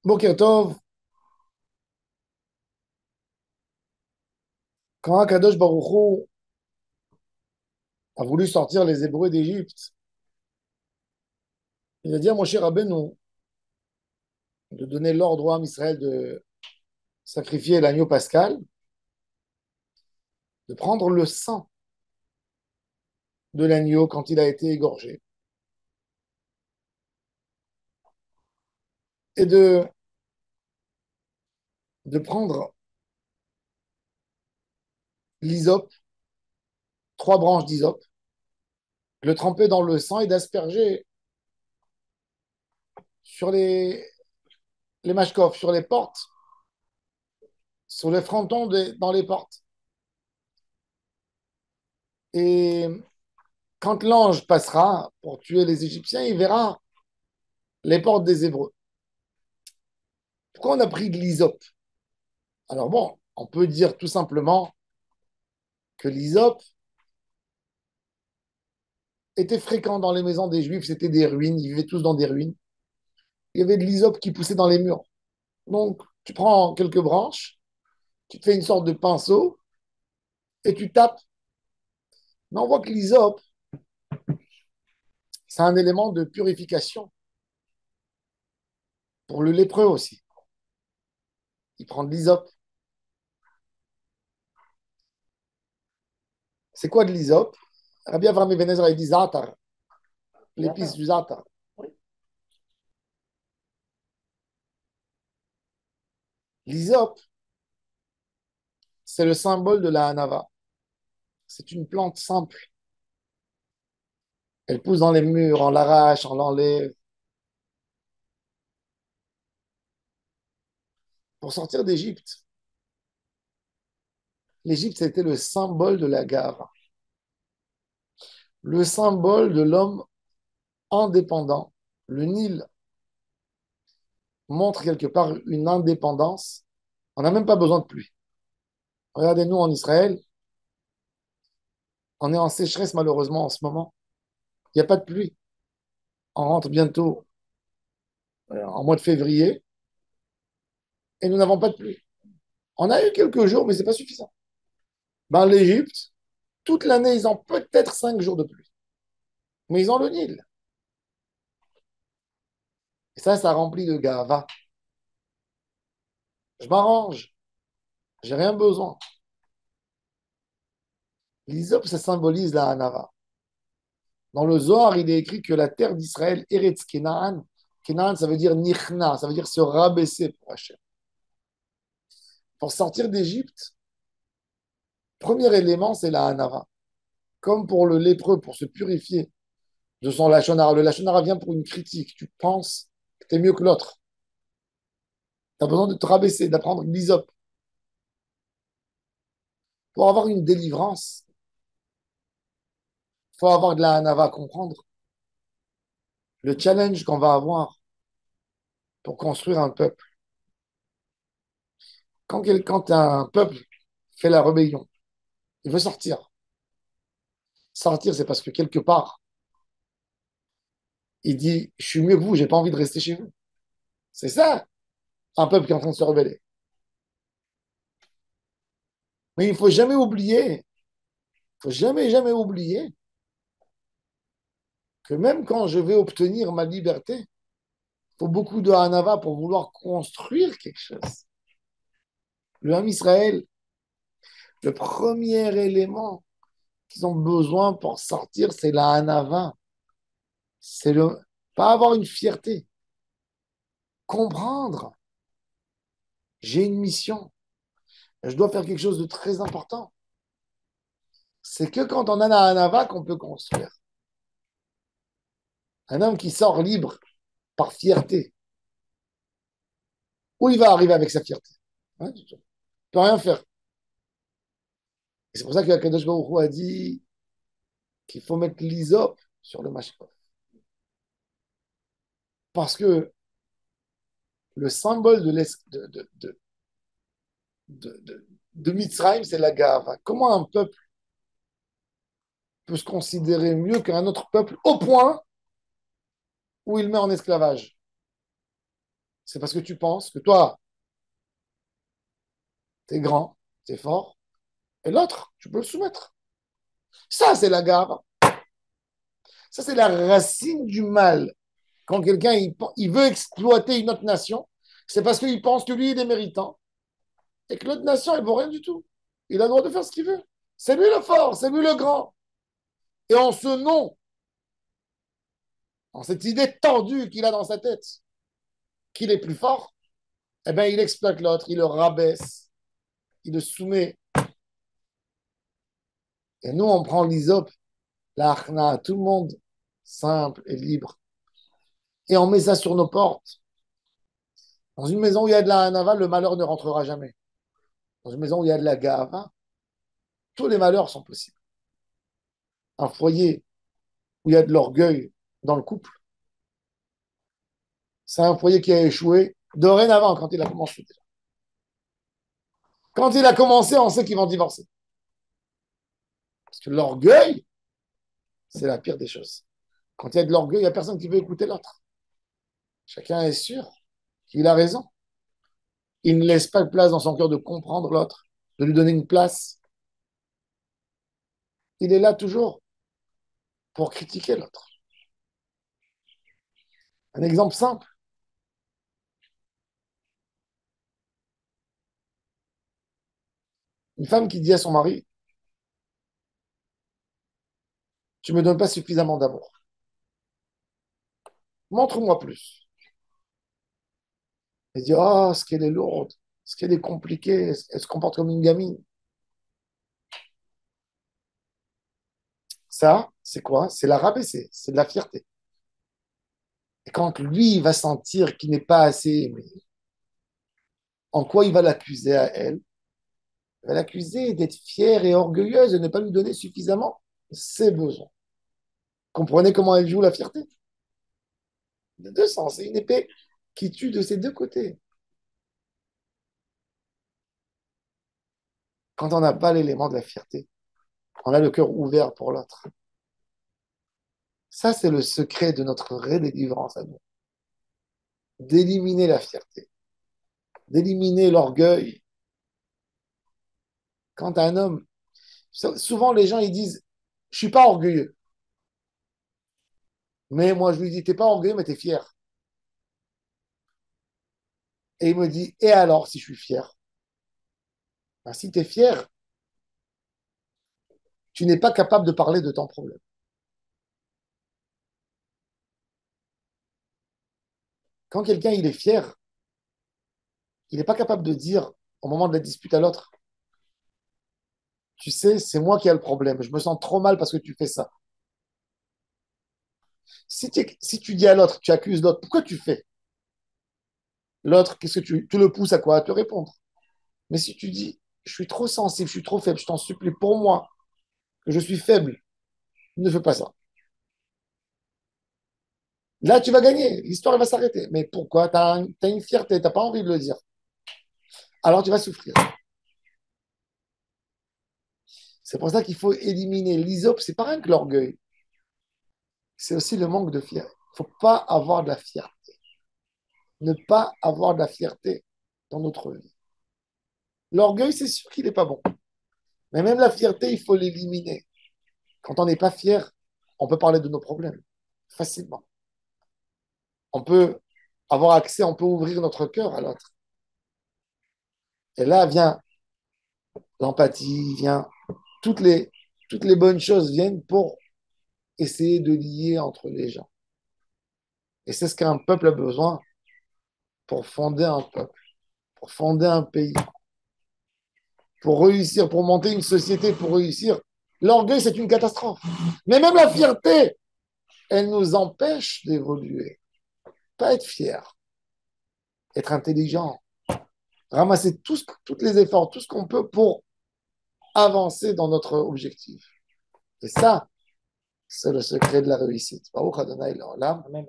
Boker Tov, quand Akadosh Baruch Hu a voulu sortir les Hébreux d'Égypte, il a dit à Moshe Rabbeinu de donner l'ordre au Ham Israël de sacrifier l'agneau pascal, de prendre le sang de l'agneau quand il a été égorgé et de prendre l'hysope, 3 branches d'hysope, de le tremper dans le sang et d'asperger sur les mashkov, sur les portes, sur les frontons dans les portes. Et quand l'ange passera pour tuer les Égyptiens, il verra les portes des Hébreux. Pourquoi on a pris de l'hysope? Alors bon, on peut dire tout simplement que l'hysope était fréquent dans les maisons des Juifs, c'était des ruines, ils vivaient tous dans des ruines. Il y avait de l'hysope qui poussait dans les murs. Donc, tu prends quelques branches, tu te fais une sorte de pinceau et tu tapes. Mais on voit que l'hysope, c'est un élément de purification pour le lépreux aussi. Il prend de l'hysope. C'est quoi de l'hysope? Rabbi Avraham Ibn Ezra, il dit za'atar, l'épice du za'atar. L'hysope, c'est le symbole de la hanava. C'est une plante simple. Elle pousse dans les murs, on l'arrache, on l'enlève. Pour sortir d'Égypte, l'Égypte, c'était le symbole de la gare, le symbole de l'homme indépendant. Le Nil montre quelque part une indépendance. On n'a même pas besoin de pluie. Regardez-nous en Israël, on est en sécheresse malheureusement en ce moment. Il n'y a pas de pluie. On rentre bientôt en mois de février et nous n'avons pas de pluie. On a eu quelques jours, mais ce n'est pas suffisant. Ben, l'Égypte, toute l'année, ils ont peut-être 5 jours de pluie. Mais ils ont le Nil. Et ça remplit de gava. Je m'arrange. J'ai rien besoin. L'Hysope, ça symbolise la Hanava. Dans le Zohar, il est écrit que la terre d'Israël, Eretz Kenaan, Kenaan, ça veut dire Nichna, ça veut dire se rabaisser pour Hachem. Pour sortir d'Égypte, premier élément, c'est la Hanava. Comme pour le lépreux, pour se purifier de son Lachonara. Le Lachonara vient pour une critique. Tu penses que tu es mieux que l'autre. Tu as besoin de te rabaisser, d'apprendre l'Hysope. Pour avoir une délivrance, il faut avoir de la Hanava, comprendre le challenge qu'on va avoir pour construire un peuple. Quand un peuple fait la rébellion, il veut sortir. Sortir, c'est parce que quelque part, il dit, je suis mieux que vous, j'ai pas envie de rester chez vous. C'est ça, un peuple qui est en train de se rebeller. Mais il faut jamais oublier, il faut jamais, jamais oublier que même quand je vais obtenir ma liberté, il faut beaucoup de hanava pour vouloir construire quelque chose. Le Ham Israël, le premier élément qu'ils ont besoin pour sortir, c'est la hanava. C'est le, pas avoir une fierté, comprendre. J'ai une mission, je dois faire quelque chose de très important. C'est que quand on a la hanava qu'on peut construire. Un homme qui sort libre par fierté, où il va arriver avec sa fierté? Hein, il ne peut rien faire. Et c'est pour ça que Kadosh Baruch Hu a dit qu'il faut mettre l'hysope sur le mashkov. Parce que le symbole de Mitzrayim, c'est la gava. Comment un peuple peut se considérer mieux qu'un autre peuple au point où il met en esclavage? c'est parce que tu penses que toi, t'es grand, t'es fort, et l'autre, tu peux le soumettre. Ça, c'est la gare. Ça, c'est la racine du mal. Quand quelqu'un il veut exploiter une autre nation, c'est parce qu'il pense que lui, il est méritant et que l'autre nation, elle vaut rien du tout. Il a le droit de faire ce qu'il veut. C'est lui le fort, c'est lui le grand. Et en ce nom, en cette idée tordue qu'il a dans sa tête, qu'il est plus fort, eh bien, il exploite l'autre, il le rabaisse, il le soumet. Et nous, on prend l'hysope, l'achna, tout le monde, simple et libre. Et on met ça sur nos portes. Dans une maison où il y a de la hanava, le malheur ne rentrera jamais. Dans une maison où il y a de la gava, tous les malheurs sont possibles. Un foyer où il y a de l'orgueil dans le couple, c'est un foyer qui a échoué dorénavant quand il a commencé. Quand il a commencé, on sait qu'ils vont divorcer. Parce que l'orgueil, c'est la pire des choses. Quand il y a de l'orgueil, il n'y a personne qui veut écouter l'autre. Chacun est sûr qu'il a raison. Il ne laisse pas de place dans son cœur de comprendre l'autre, de lui donner une place. Il est là toujours pour critiquer l'autre. Un exemple simple. Une femme qui dit à son mari, tu ne me donnes pas suffisamment d'amour. Montre-moi plus. Elle dit, oh, ce qu'elle est lourde, ce qu'elle est compliquée, elle se comporte comme une gamine. Ça, c'est quoi? C'est la rabaisser, c'est de la fierté. Et quand lui, il va sentir qu'il n'est pas assez aimé, en quoi il va l'accuser à elle? Il va l'accuser d'être fière et orgueilleuse et de ne pas lui donner suffisamment ses besoins. Comprenez comment elle joue la fierté? De deux sens, c'est une épée qui tue de ces deux côtés. Quand on n'a pas l'élément de la fierté, on a le cœur ouvert pour l'autre. Ça, c'est le secret de notre redélivrance à nous. D'éliminer la fierté, d'éliminer l'orgueil. Quand un homme, souvent les gens ils disent, je suis pas orgueilleux. Mais moi je lui dis, t'es pas orgueilleux, mais t'es fier. Et il me dit, et alors si je suis fier? Ben, si tu es fier, tu n'es pas capable de parler de ton problème. Quand quelqu'un il est fier, il n'est pas capable de dire au moment de la dispute à l'autre, tu sais, c'est moi qui ai le problème, je me sens trop mal parce que tu fais ça. Si tu dis à l'autre, tu accuses l'autre, pourquoi tu fais? L'autre, qu'est-ce que tu le pousses à quoi? À te répondre. Mais si tu dis, je suis trop sensible, je suis trop faible, je t'en supplie pour moi, que je suis faible, ne fais pas ça. Là, tu vas gagner, l'histoire elle va s'arrêter. Mais pourquoi? As une fierté, tu n'as pas envie de le dire. Alors tu vas souffrir. C'est pour ça qu'il faut éliminer l'isop, c'est pas rien que l'orgueil, c'est aussi le manque de fierté. Il ne faut pas avoir de la fierté. Ne pas avoir de la fierté dans notre vie. L'orgueil, c'est sûr qu'il n'est pas bon. Mais même la fierté, il faut l'éliminer. Quand on n'est pas fier, on peut parler de nos problèmes facilement. On peut avoir accès, on peut ouvrir notre cœur à l'autre. Et là vient l'empathie, vient toutes les, toutes les bonnes choses viennent pour essayer de lier entre les gens. Et c'est ce qu'un peuple a besoin pour fonder un peuple, pour fonder un pays, pour réussir, pour monter une société, pour réussir. L'orgueil, c'est une catastrophe. Mais même la fierté, elle nous empêche d'évoluer. Pas être fier, être intelligent, ramasser tous les efforts, tout ce qu'on peut pour avancer dans notre objectif. Et ça, c'est le secret de la réussite. Baruch Adonai Le'olam. Amen.